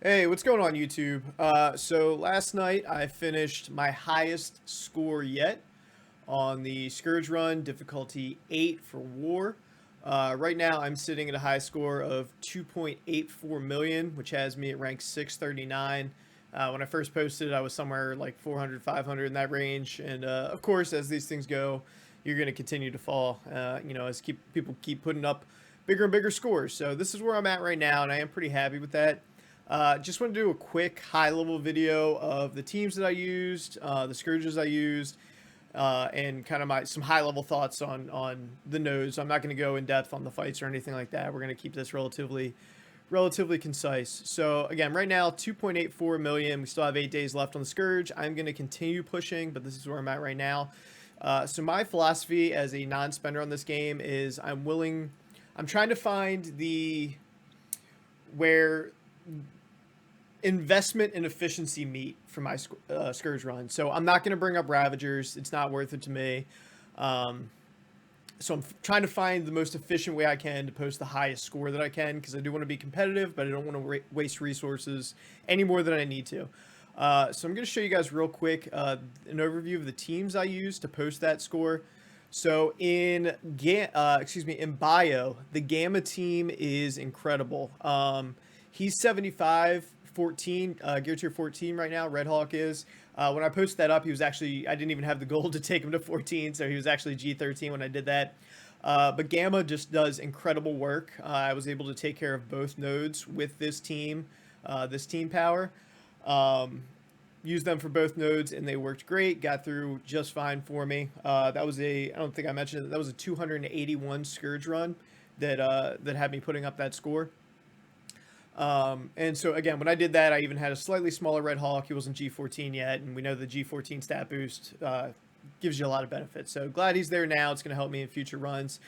Hey, what's going on YouTube? So last night I finished my highest score yet on the Scourge run, difficulty 8 for War. Right now I'm sitting at a high score of 2.84 million, which has me at rank 639. When I first posted, I was somewhere like 400, 500 in that range. And of course, as these things go, you're going to continue to fall, as people keep putting up bigger and bigger scores. So this is where I'm at right now, and I am pretty happy with that. Just want to do a quick high-level video of the teams that I used, the Scourges I used, and kind of some high-level thoughts on the nodes. I'm not going to go in depth on the fights or anything like that. We're going to keep this relatively concise. So again, right now 2.84 million. We still have 8 days left on the Scourge. I'm going to continue pushing, but this is where I'm at right now. So my philosophy as a non-spender on this game is I'm trying to find where investment and efficiency meet for my Scourge run. So I'm not going to bring up Ravagers. It's not worth it to me. So I'm trying to find the most efficient way I can to post the highest score that I can, because I do want to be competitive, but I don't want to waste resources any more than I need to. So I'm going to show you guys real quick an overview of the teams I use to post that score. So in Bio, the Gamma team is incredible. He's 75, 14, Gear Tier 14 right now, Red Hawk is. When I posted that up, I didn't even have the goal to take him to 14, so he was actually G13 when I did that. But Gamma just does incredible work. I was able to take care of both nodes with this team power. Used them for both nodes, and they worked great, got through just fine for me. I don't think I mentioned it, that was a 281 Scourge run that had me putting up that score. And so again, when I did that, I even had a slightly smaller Red Hawk. He wasn't G14 yet, and we know the G14 stat boost gives you a lot of benefits. So glad he's there now. It's going to help me in future runs.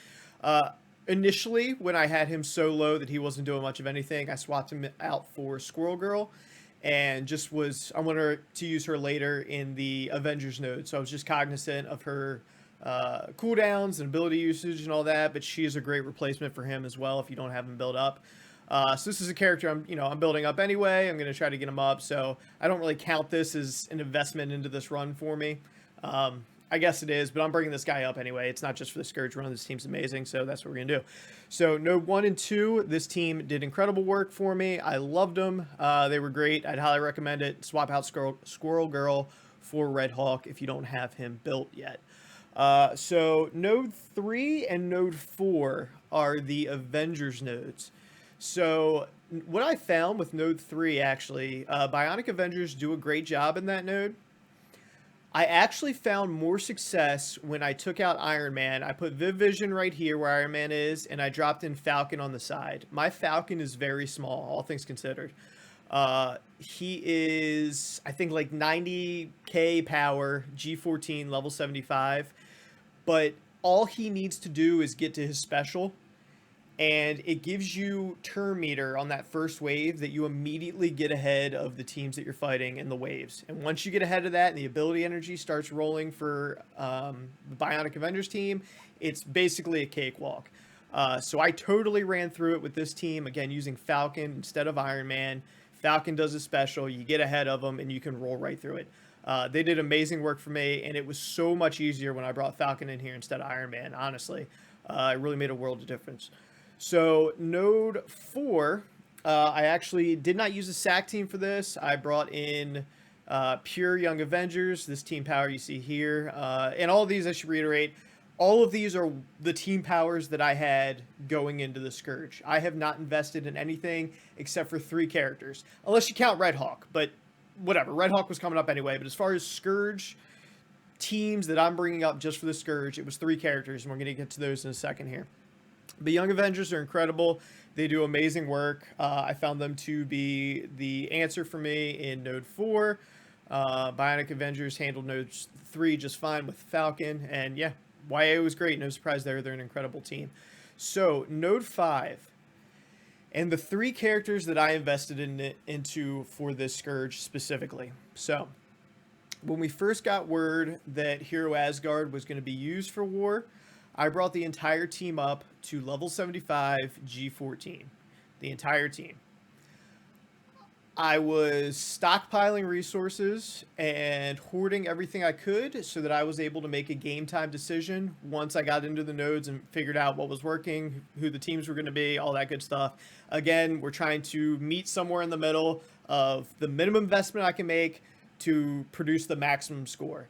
Initially, when I had him so low that he wasn't doing much of anything, I swapped him out for Squirrel Girl, and I wanted to use her later in the Avengers node. So I was just cognizant of her cooldowns and ability usage and all that, but she is a great replacement for him as well if you don't have him built up. So this is a character I'm building up anyway. I'm going to try to get him up, so I don't really count this as an investment into this run for me. I guess it is, but I'm bringing this guy up anyway. It's not just for the Scourge run. This team's amazing, so that's what we're going to do. So node 1 and 2, this team did incredible work for me. I loved them. They were great. I'd highly recommend it. Swap out Squirrel Girl for Red Hawk if you don't have him built yet. So node 3 and node 4 are the Avengers nodes. So what I found with node 3, actually, Bionic Avengers do a great job in that node. I actually found more success when I took out Iron Man. I put Viv Vision right here where Iron Man is, and I dropped in Falcon on the side. My Falcon is very small, all things considered. He is, I think, like 90k power, G14, level 75. But all he needs to do is get to his special, and it gives you turn meter on that first wave that you immediately get ahead of the teams that you're fighting in the waves. And once you get ahead of that and the ability energy starts rolling for the Bionic Avengers team, it's basically a cakewalk. So I totally ran through it with this team, again, using Falcon instead of Iron Man. Falcon does a special, you get ahead of them, and you can roll right through it. They did amazing work for me, and it was so much easier when I brought Falcon in here instead of Iron Man, honestly. It really made a world of difference. So node 4, I actually did not use a SAC team for this. I brought in pure Young Avengers, this team power you see here. And all of these, I should reiterate, all of these are the team powers that I had going into the Scourge. I have not invested in anything except for 3 characters, unless you count Red Hawk, but whatever. Red Hawk was coming up anyway, but as far as Scourge teams that I'm bringing up just for the Scourge, it was 3 characters, and we're going to get to those in a second here. The Young Avengers are incredible. They do amazing work. I found them to be the answer for me in node 4. Bionic Avengers handled node 3 just fine with Falcon. And yeah, YA was great. No surprise there. They're an incredible team. So node 5. And the 3 characters that I invested into for this Scourge specifically. So when we first got word that Hero Asgard was going to be used for War, I brought the entire team up to level 75 G14. The entire team. I was stockpiling resources and hoarding everything I could so that I was able to make a game time decision once I got into the nodes and figured out what was working, who the teams were going to be, all that good stuff. Again, we're trying to meet somewhere in the middle of the minimum investment I can make to produce the maximum score.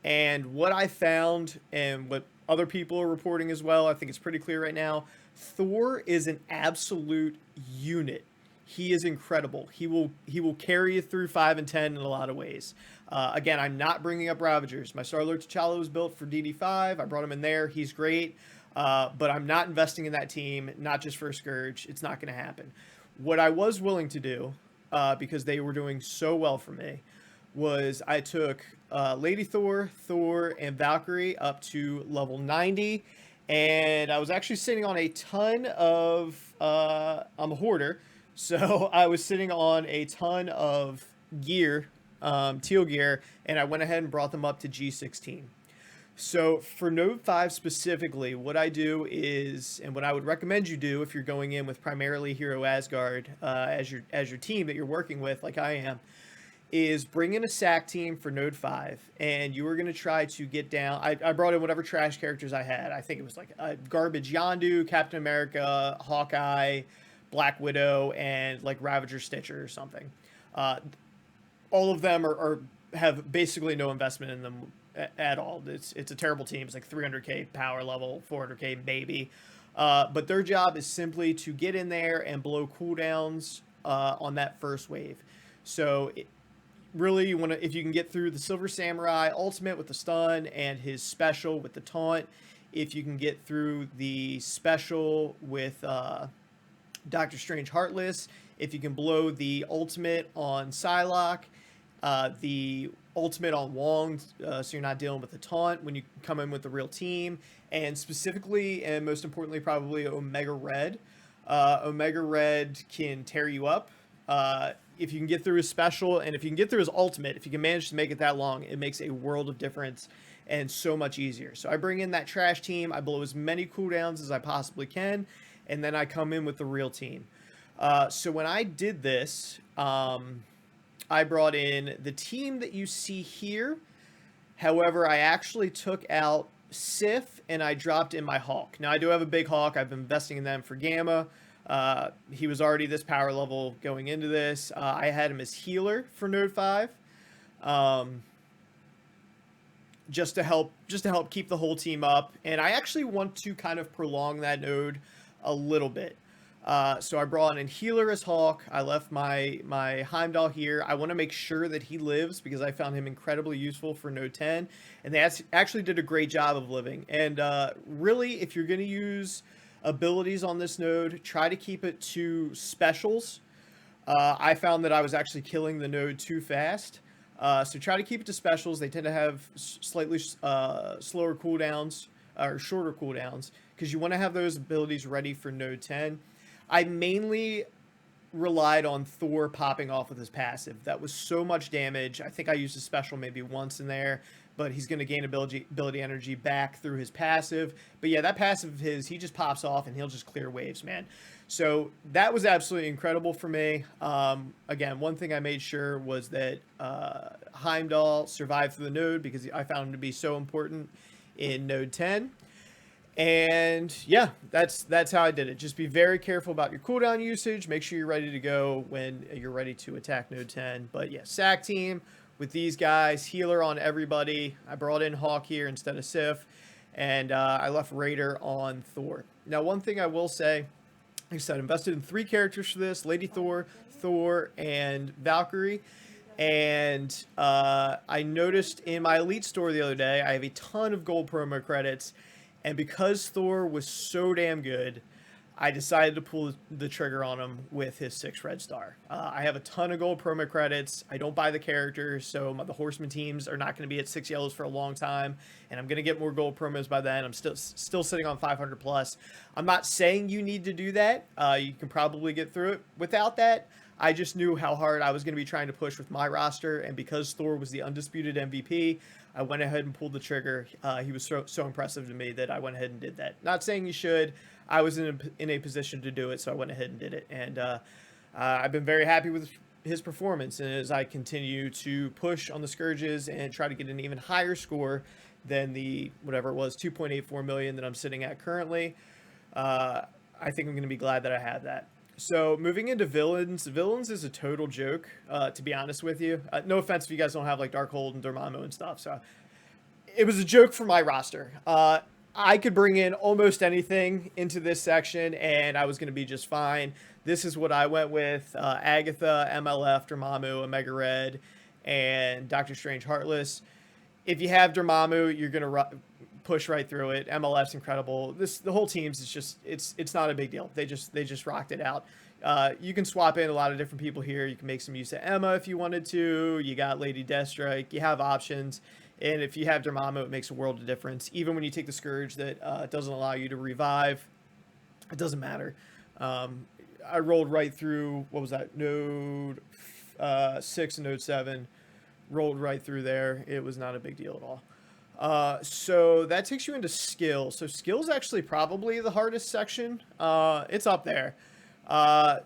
And what I found and what other people are reporting as well, I think it's pretty clear right now, Thor is an absolute unit. He is incredible. He will carry you through 5 and 10 in a lot of ways. Again, I'm not bringing up Ravagers. My Star-Lord T'Challa was built for DD5. I brought him in there. He's great. But I'm not investing in that team, not just for a Scourge. It's not going to happen. What I was willing to do, because they were doing so well for me, was I took Lady Thor, Thor, and Valkyrie up to level 90. And I was actually sitting on a ton of... I'm a hoarder. So I was sitting on a ton of gear, teal gear, and I went ahead and brought them up to G16. So for Node 5 specifically, what I do is, and what I would recommend you do if you're going in with primarily Hero Asgard as your team that you're working with, like I am, is bring in a SAC team for Node 5, and you are going to try to get down. I brought in whatever trash characters I had. I think it was like a garbage Yondu, Captain America, Hawkeye, Black Widow, and like Ravager Stitcher or something. All of them have basically no investment in them at all. It's a terrible team. It's like 300k power level, 400k maybe. But their job is simply to get in there and blow cooldowns on that first wave. So really, you want to, if you can get through the Silver Samurai ultimate with the stun and his special with the taunt, if you can get through the special with Doctor Strange Heartless, if you can blow the ultimate on Psylocke, the ultimate on Wong, so you're not dealing with the taunt when you come in with the real team, and specifically and most importantly probably Omega Red. Omega Red can tear you up. If you can get through his special, and if you can get through his ultimate, if you can manage to make it that long, it makes a world of difference and so much easier. So I bring in that trash team, I blow as many cooldowns as I possibly can, and then I come in with the real team. So when I did this, I brought in the team that you see here. However, I actually took out Sif and I dropped in my Hawk. Now I do have a big Hawk. I've been investing in them for Gamma. He was already this power level going into this. I had him as healer for Node 5, just to help keep the whole team up. And I actually want to kind of prolong that node a little bit. So I brought in healer as Hawk. I left my Heimdall here. I want to make sure that he lives because I found him incredibly useful for Node 10. And they actually did a great job of living. And really, if you're going to use abilities on this node, try to keep it to specials. I found that I was actually killing the node too fast. So try to keep it to specials. They tend to have slightly slower cooldowns or shorter cooldowns because you want to have those abilities ready for Node 10. I mainly relied on Thor popping off with his passive. That was so much damage. I think I used a special maybe once in there, but he's going to gain ability energy back through his passive. But yeah, that passive of his, he just pops off and he'll just clear waves, man. So that was absolutely incredible for me. Again, one thing I made sure was that Heimdall survived through the node because I found him to be so important in Node 10. And yeah, that's how I did it. Just be very careful about your cooldown usage. Make sure you're ready to go when you're ready to attack Node 10. But yeah, SAC team with these guys, healer on everybody. I brought in Hawk here instead of Sif, and I left Raider on Thor. Now, one thing I will say, like I said, I invested in 3 characters for this: Lady Thor, Thor, and Valkyrie. And I noticed in my Elite store the other day, I have a ton of gold promo credits. And because Thor was so damn good, I decided to pull the trigger on him with his 6 red star. I have a ton of gold promo credits. I don't buy the characters, so the Horseman teams are not going to be at 6 yellows for a long time. And I'm going to get more gold promos by then. I'm still sitting on 500 plus. I'm not saying you need to do that. You can probably get through it without that. I just knew how hard I was going to be trying to push with my roster. And because Thor was the undisputed MVP, I went ahead and pulled the trigger. He was so impressive to me that I went ahead and did that. Not saying you should. I was in a position to do it, so I went ahead and did it. And I've been very happy his performance, and as I continue to push on the Scourges and try to get an even higher score than the whatever it was 2.84 million that I'm sitting at currently, uh, I think I'm going to be glad that I have that. So moving into villains, villains is a total joke. To be honest with you, no offense if you guys don't have like Darkhold and Dormammu and stuff. So it was a joke for my roster. I could bring in almost anything into this section, and I was going to be just fine. This is what I went with: Agatha, MLF, Dormammu, Omega Red, and Doctor Strange Heartless. If you have Dormammu, you're going to push right through it. MLF's incredible. The whole team's is just it's not a big deal. They just rocked it out. You can swap in a lot of different people here. You can make some use of Emma if you wanted to. You got Lady Deathstrike. You have options. And if you have Dormammu, it makes a world of difference. Even when you take the Scourge that doesn't allow you to revive, it doesn't matter. I rolled right through, what was that, Node 6 and Node 7. Rolled right through there. It was not a big deal at all. So that takes you into skill. So skill is actually probably the hardest section. It's up there.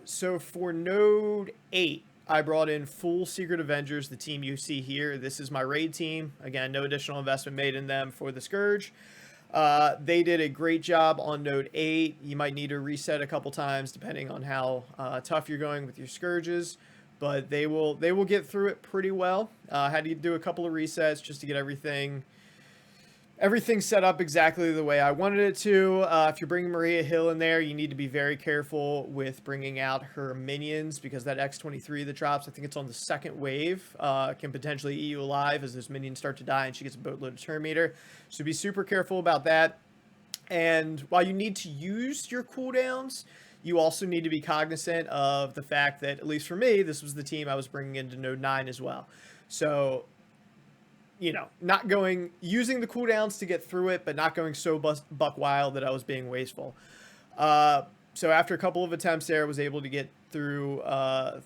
So for Node 8, I brought in full Secret Avengers, the team you see here. This is my raid team. Again, no additional investment made in them for the Scourge. They did a great job on Node 8. You might need to reset a couple times depending on how tough you're going with your Scourges. But they will get through it pretty well. Had to do a couple of resets just to get everything set up exactly the way I wanted it to. If you're bringing Maria Hill in there, you need to be very careful with bringing out her minions, because that X-23 that drops, I think it's on the second wave, can potentially eat you alive as those minions start to die and she gets a boatload of turn meter. So be super careful about that. And while you need to use your cooldowns, you also need to be cognizant of the fact that, at least for me, this was the team I was bringing into Node 9 as well. So, not using the cooldowns to get through it, but not going so buck wild that I was being wasteful. So after a couple of attempts there, I was able to get through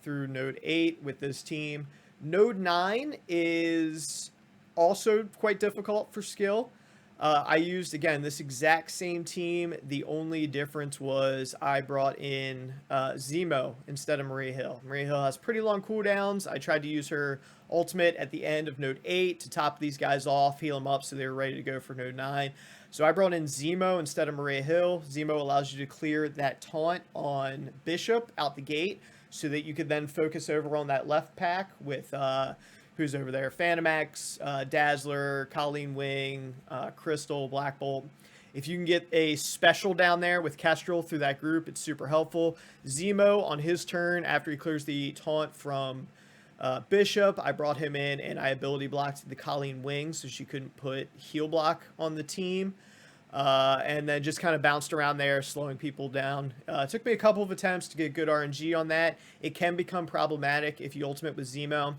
Node 8 with this team. Node 9 is also quite difficult for skill. I used, again, this exact same team. The only difference was I brought in Zemo instead of Maria Hill. Maria Hill has pretty long cooldowns. I tried to use her ultimate at the end of Node 8 to top these guys off, heal them up so they were ready to go for Node 9. So I brought in Zemo instead of Maria Hill. Zemo allows you to clear that taunt on Bishop out the gate so that you could then focus over on that left pack with... who's over there? Phantomax, Dazzler, Colleen Wing, Crystal, Black Bolt. If you can get a special down there with Kestrel through that group, it's super helpful. Zemo, on his turn, after he clears the taunt from Bishop, I brought him in and I ability blocked the Colleen Wing so she couldn't put heal block on the team. And then just kind of bounced around there, slowing people down. It took me a couple of attempts to get good RNG on that. It can become problematic if you ultimate with Zemo.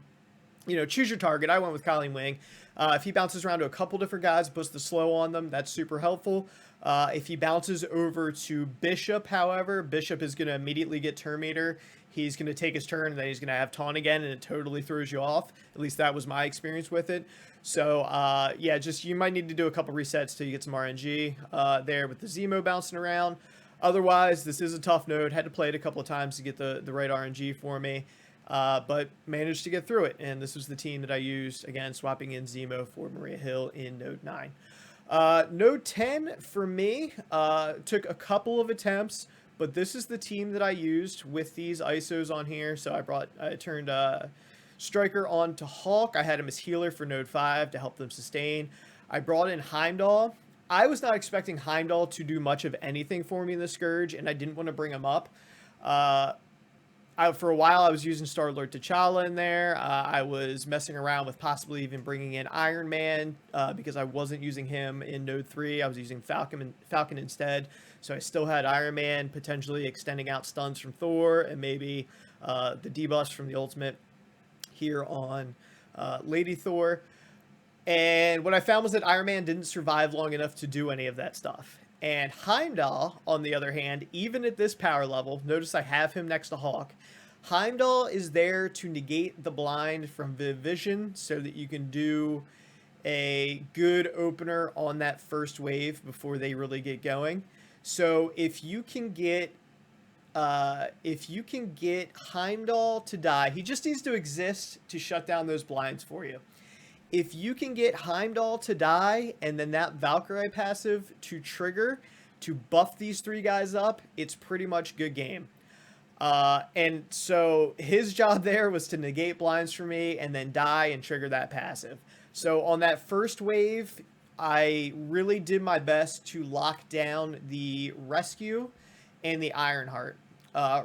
Choose your target. I went with Colleen Wing. If he bounces around to a couple different guys, puts the slow on them, that's super helpful. If he bounces over to Bishop, however, Bishop is going to immediately get turn meter. He's going to take his turn, and then he's going to have taunt again, and it totally throws you off. At least that was my experience with it. So, you might need to do a couple resets till you get some RNG there with the Zemo bouncing around. Otherwise, this is a tough node. Had to play it a couple of times to get the right RNG for me. But managed to get through it, and this was the team that I used, again, swapping in Zemo for Maria Hill in Node 9. Node 10, for me, took a couple of attempts, but this is the team that I used with these ISOs on here. So I turned Striker on to Hulk. I had him as healer for Node 5 to help them sustain. I brought in Heimdall. I was not expecting Heimdall to do much of anything for me in the Scourge, and I didn't want to bring him up. For a while, I was using Star-Lord T'Challa in there. I was messing around with possibly even bringing in Iron Man because I wasn't using him in Node 3. I was using Falcon instead. So I still had Iron Man potentially extending out stuns from Thor and maybe the debuffs from the ultimate here on Lady Thor. And what I found was that Iron Man didn't survive long enough to do any of that stuff. And Heimdall, on the other hand, even at this power level, notice I have him next to Hawk. Heimdall is there to negate the blind from Vision so that you can do a good opener on that first wave before they really get going. So if you can get if you can get Heimdall to die, he just needs to exist to shut down those blinds for you. If you can get Heimdall to die and then that Valkyrie passive to trigger to buff these three guys up, it's pretty much good game. And so his job there was to negate blinds for me and then die and trigger that passive. So on that first wave, I really did my best to lock down the Rescue and the Ironheart.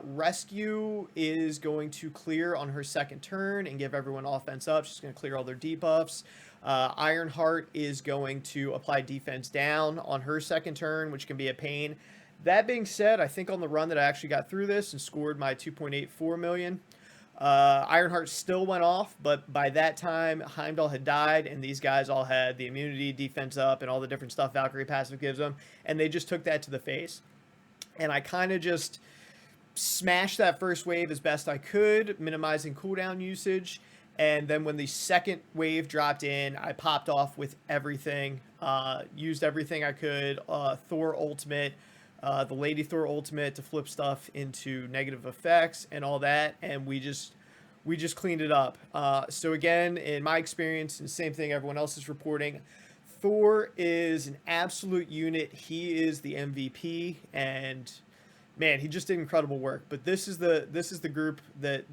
Rescue is going to clear on her second turn and give everyone offense up. She's going to clear all their debuffs. Ironheart is going to apply defense down on her second turn, which can be a pain. That being said, I think on the run that I actually got through this and scored my 2.84 million, Ironheart still went off, but by that time, Heimdall had died, and these guys all had the immunity, defense up, and all the different stuff Valkyrie passive gives them, and they just took that to the face. And I kind of just smashed that first wave as best I could, minimizing cooldown usage, and then when the second wave dropped in, I popped off with everything, used everything I could, Thor ultimate, the Lady Thor ultimate to flip stuff into negative effects and all that, and we just cleaned it up. So again, in my experience, and same thing everyone else is reporting, Thor is an absolute unit. He is the MVP, and man, he just did incredible work. But this is the group that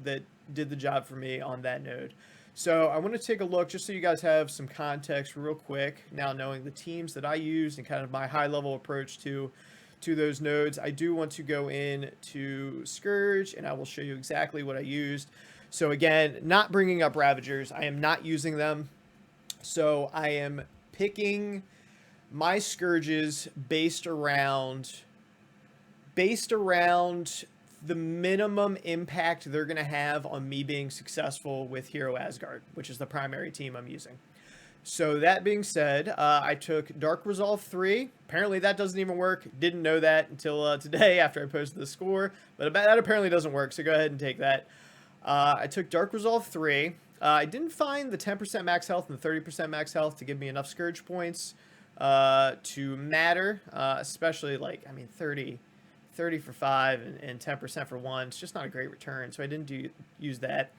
did the job for me on that node. So I want to take a look just so you guys have some context real quick. Now knowing the teams that I used and kind of my high level approach to those nodes, I do want to go in to Scourge, and I will show you exactly what I used. So again, not bringing up Ravagers. I am not using them. So I am picking my Scourges based around the minimum impact they're going to have on me being successful with Hero Asgard, which is the primary team I'm using. So that being said, I took Dark Resolve 3. Apparently that doesn't even work. Didn't know that until today after I posted the score. But that apparently doesn't work, so go ahead and take that. I took Dark Resolve 3. I didn't find the 10% max health and the 30% max health to give me enough Scourge points to matter. Especially, like, I mean, 30 for 5 and 10% for 1. It's just not a great return, so I didn't use that.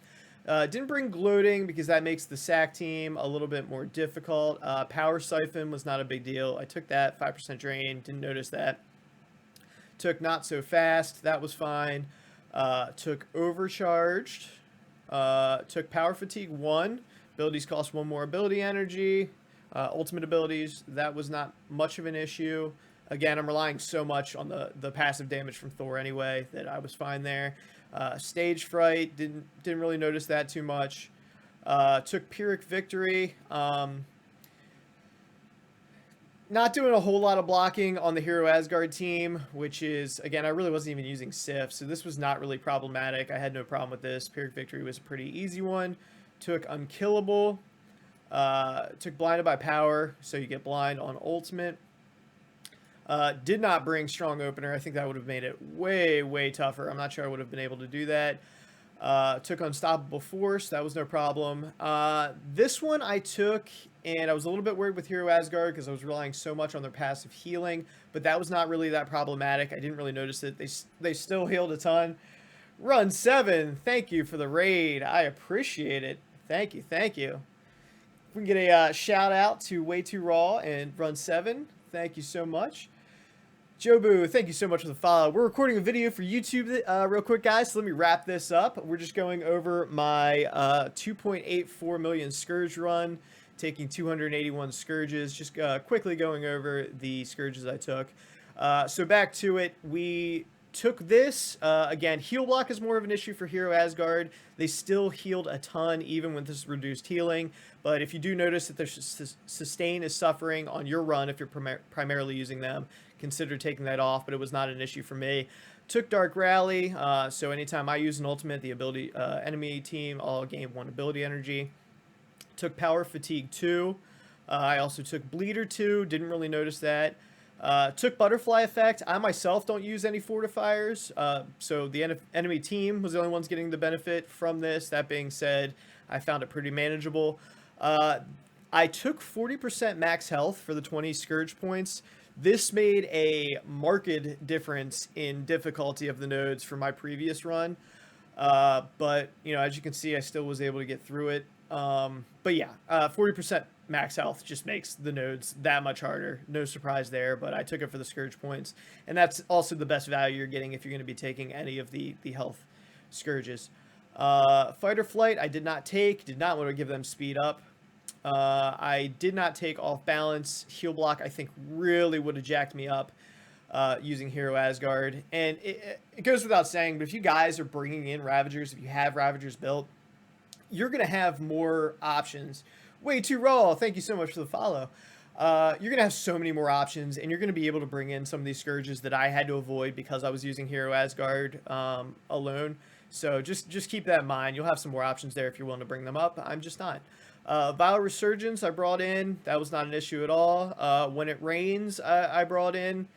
Didn't bring Gloating because that makes the SAC team a little bit more difficult. Power Siphon was not a big deal. I took that, 5% drain, didn't notice that. Took Not So Fast, that was fine. Took Overcharged. Took Power Fatigue 1. Abilities cost 1 more ability energy. Ultimate abilities, that was not much of an issue. Again, I'm relying so much on the passive damage from Thor anyway that I was fine there. Stage Fright, didn't really notice that too much. Took Pyrrhic Victory. Not doing a whole lot of blocking on the Hero Asgard team, which is, again, I really wasn't even using Sif, so this was not really problematic. I had no problem with this. Pyrrhic Victory was a pretty easy one. Took Unkillable. Took Blinded by Power, so you get blind on ultimate. Did not bring Strong Opener. I think that would have made it way tougher. I'm not sure I would have been able to do that. Took Unstoppable Force. That was no problem. This one I took, and I was a little bit worried with Hero Asgard because I was relying so much on their passive healing, but that was not really that problematic. I didn't really notice it. They still healed a ton. Run 7. Thank you for the raid. I appreciate it. Thank you. We can get a shout out to Way Too Raw and Run 7. Thank you so much. Jobu, thank you so much for the follow. We're recording a video for YouTube real quick, guys, so let me wrap this up. We're just going over my 2.84 million Scourge run, taking 281 Scourges, just quickly going over the Scourges I took. So back to it, we took this. Again, heal block is more of an issue for Hero Asgard. They still healed a ton, even with this reduced healing. But if you do notice that their sustain is suffering on your run, if you're primarily using them, consider taking that off, but it was not an issue for me. Took Dark Rally, so anytime I use an ultimate, the ability enemy team, I'll gain 1 ability energy. Took Power Fatigue 2. I also took Bleeder 2, didn't really notice that. Took Butterfly Effect. I myself don't use any fortifiers, so the enemy team was the only ones getting the benefit from this. That being said, I found it pretty manageable. I took 40% max health for the 20 Scourge points. This made a marked difference in difficulty of the nodes from my previous run. But, you know, as you can see, I still was able to get through it. But yeah, 40% max health just makes the nodes that much harder. No surprise there, but I took it for the Scourge points. And that's also the best value you're getting if you're going to be taking any of the health Scourges. Fight or Flight, I did not take. Did not want to give them speed up. I did not take Off Balance. Heal Block, I think, really would have jacked me up using Hero Asgard. And it goes without saying, but if you guys are bringing in Ravagers, if you have Ravagers built, you're going to have more options. Way too raw. Thank you so much for the follow. You're going to have so many more options, and you're going to be able to bring in some of these Scourges that I had to avoid because I was using Hero Asgard alone. So just keep that in mind. You'll have some more options there if you're willing to bring them up. I'm just not. Vile Resurgence I brought in. That was not an issue at all. When It Rains, I brought in.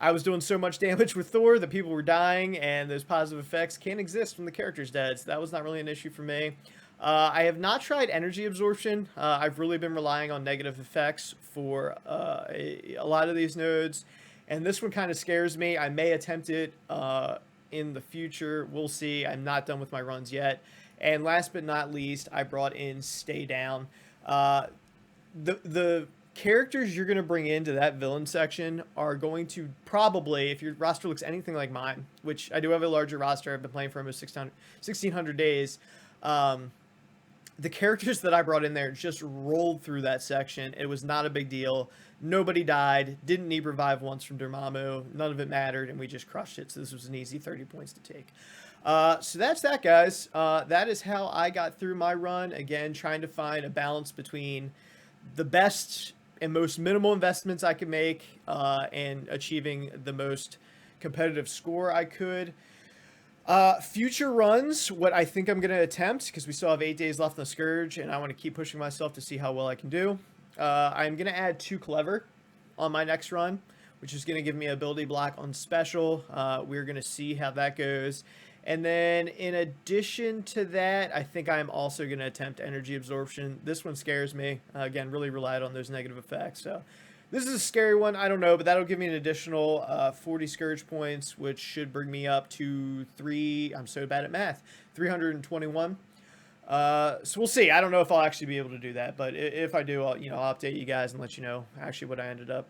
I was doing so much damage with Thor that people were dying, and those positive effects can't exist when the character's dead, so that was not really an issue for me. I have not tried Energy Absorption. I've really been relying on negative effects for a lot of these nodes, and this one kind of scares me. I may attempt it in the future. We'll see. I'm not done with my runs yet. And last but not least, I brought in Stay Down. The characters you're going to bring into that villain section are going to probably, if your roster looks anything like mine, which I do have a larger roster, I've been playing for almost 1,600 days, the characters that I brought in there just rolled through that section. It was not a big deal. Nobody died. Didn't need revive once from Dormammu. None of it mattered, and we just crushed it. So this was an easy 30 points to take. So that's that, guys. That is how I got through my run. Again, trying to find a balance between the best and most minimal investments I could make and achieving the most competitive score I could. Future runs, what I think I'm going to attempt, because we still have 8 days left on the Scourge, and I want to keep pushing myself to see how well I can do. I'm going to add 2 Clever on my next run, which is going to give me ability block on special. We're going to see how that goes. And then in addition to that, I think I'm also going to attempt Energy Absorption. This one scares me. Again, really relied on those negative effects. So this is a scary one. I don't know, but that'll give me an additional 40 Scourge points, which should bring me up to I'm so bad at math, 321. So we'll see. I don't know if I'll actually be able to do that, but if I do, I'll update you guys and let you know actually what I ended up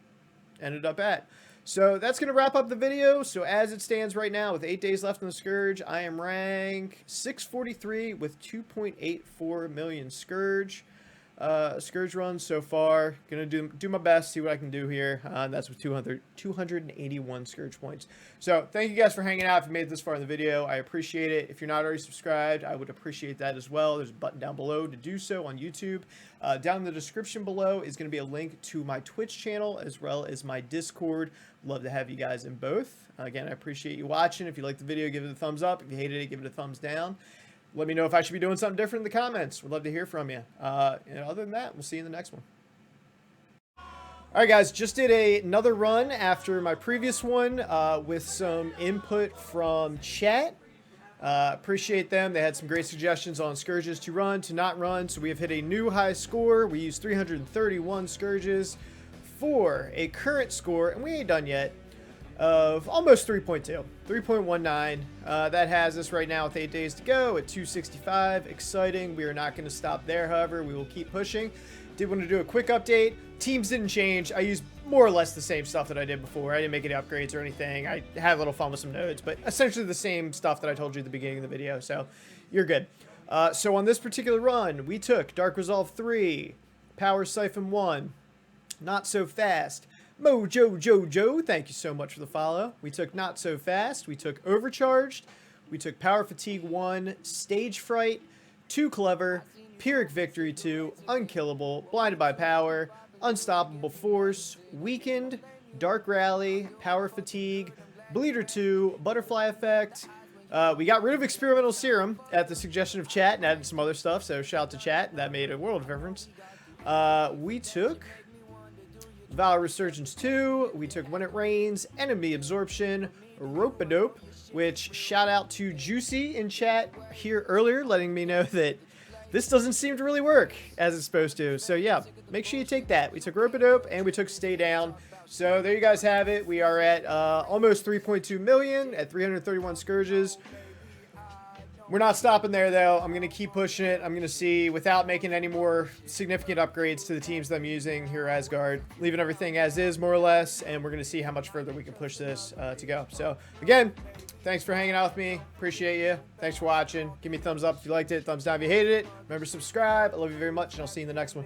at. So that's going to wrap up the video. So as it stands right now, with 8 days left on the Scourge, I am rank 643 with 2.84 million Scourge runs so far. Gonna do my best, see what I can do here. That's with 281 Scourge points. So thank you guys for hanging out. If you made it this far in the video, I appreciate it. If you're not already subscribed, I would appreciate that as well. There's a button down below to do so on YouTube. Down in the description below is going to be a link to my Twitch channel as well as my Discord. Love to have you guys in both. Again, I appreciate you watching. If you liked the video, give it a thumbs up. If you hated it, give it a thumbs down. Let me know if I should be doing something different in the comments. Would love to hear from you. And other than that, we'll see you in the next one. All right, guys, just did another run after my previous one with some input from chat. Appreciate them. They had some great suggestions on Scourges to run, to not run. So we have hit a new high score. We used 331 Scourges for a current score, and we ain't done yet, of almost 3.2, 3.19. That has us right now with 8 days to go at 265. Exciting. We are not going to stop there, however. We will keep pushing. Did want to do a quick update. Teams didn't change. I used more or less the same stuff that I did before. I didn't make any upgrades or anything. I had a little fun with some nodes, but essentially the same stuff that I told you at the beginning of the video, so you're good. So on this particular run, we took Dark Resolve 3, Power Siphon 1, Not So Fast, Mojo Jojo, thank you so much for the follow. We took Not So Fast, we took Overcharged, we took Power Fatigue 1, Stage Fright, 2 Clever, Pyrrhic Victory 2, Unkillable, Blinded by Power, Unstoppable Force, Weakened, Dark Rally, Power Fatigue, Bleeder 2, Butterfly Effect. We got rid of Experimental Serum at the suggestion of chat and added some other stuff, so shout out to chat. That made a world of difference. We took Vile Resurgence 2, we took When It Rains, Enemy Absorption, Rope-a-Dope, which shout out to Juicy in chat here earlier, letting me know that this doesn't seem to really work as it's supposed to. So yeah, make sure you take that. We took Rope-a-Dope and we took Stay Down. So there you guys have it. We are at almost 3.2 million at 331 Scourges. We're not stopping there, though. I'm going to keep pushing it. I'm going to see, without making any more significant upgrades to the teams that I'm using here at Asgard, leaving everything as is, more or less, and we're going to see how much further we can push this to go. So, again, thanks for hanging out with me. Appreciate you. Thanks for watching. Give me a thumbs up if you liked it, thumbs down if you hated it. Remember to subscribe. I love you very much, and I'll see you in the next one.